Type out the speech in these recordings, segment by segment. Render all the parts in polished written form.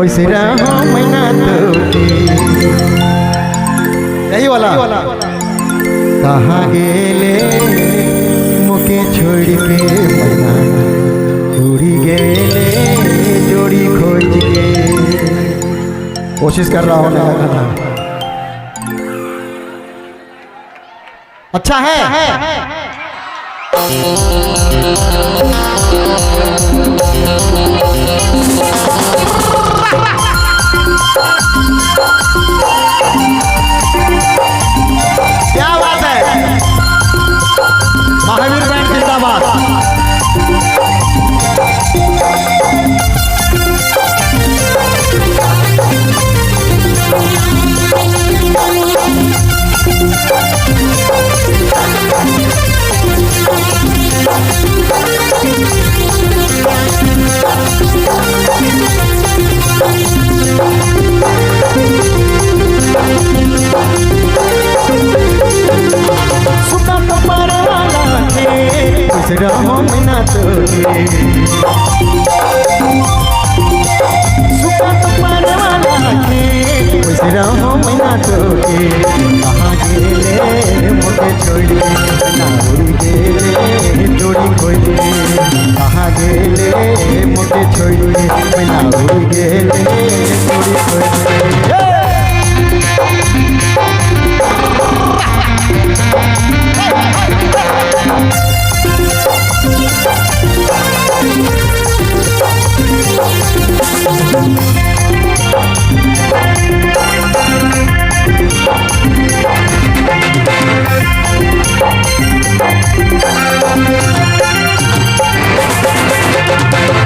खुश रहो मैना तोके। यही वाला कहाँ गेले मुके छोड़ के मैना उड़ी गेले जोड़ी खोज के। कोशिश कर रहा हूँ नया गाना अच्छा है। क्या बात है, महावीर बैंड जिंदाबाद। खुश रहो मैना तोके, सुखा तो पाने वाला के। खुश रहो मैना तोके, कहाँ गेले मुझे छोड़ के मैना उड़ी गेले जोड़ी खोज के। कहाँ गेले मुझे छोड़ के मैना उड़ी गेले जोड़ी खोज के।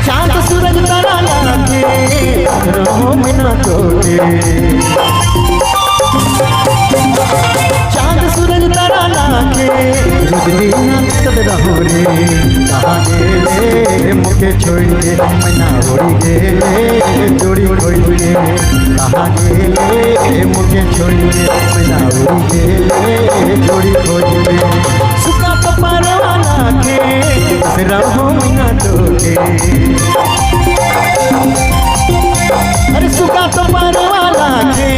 चांद सूरज तारा लागे रहो मैना तोके। चांद सूरज तारा लागे तब रहो रे। कहाँ गेले मुके छोड़ के मैना उड़ी गेले जोड़ी खोज के। कहाँ गेले मुके छोड़ के मैना उड़ी गेले जोड़ी खोज के। सुखा तो पाने वाला के रहो मैना तोके। अरे सुखा तो पाने वाला के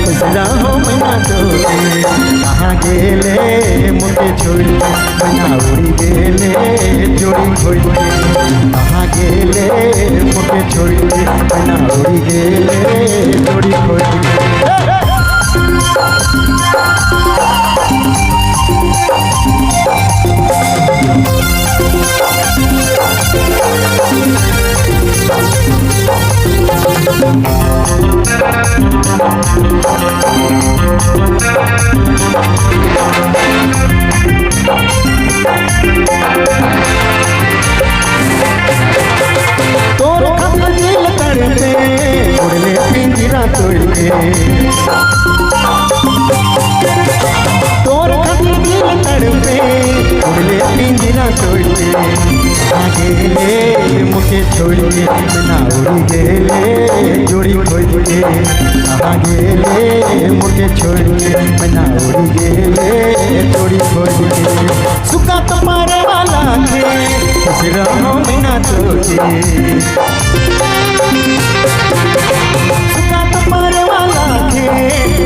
खुश रहो मैना तोके। कहाँ गेले मुझे छोड़ के मैना उड़ी गेले जोड़ी खोज के। कहाँ गेले मुझे छोड़ के मैना उड़ी गेले जोड़ी खोज के। तोर खातिर दिल तड़पे उड़ले पिंजरा तोड़ के। तोर खातिर दिल तड़पे उड़ले पिंजरा तोड़ के। कहाँ गेले मुके छोड़ के मैना उड़ी गेले जोड़ी खोज के। कहाँ गेले मुके छोड़ के मैना उड़ी गेले जोड़ी खोज के। सुखा तो मारे वाला के खुश रहो मैना तोके। सुखा तो मारे वाला के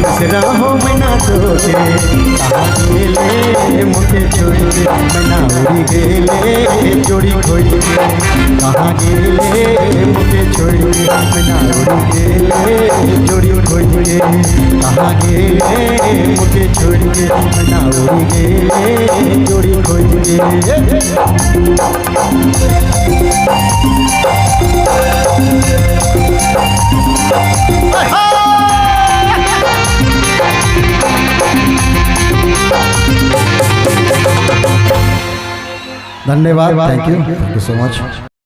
खुश रहो मैना तोके। कहाँ गेले मुके छोड़ के मैना उड़ी गेले जोड़ी खोज के। कहाँ गेले मुके छोड़ के मैना उड़ी गेले जोड़ी खोज के। कहाँ गेले मुके छोड़ के मैना उड़ी गेले जोड़ी खोज के। धन्यवाद, थैंक यू सो मच।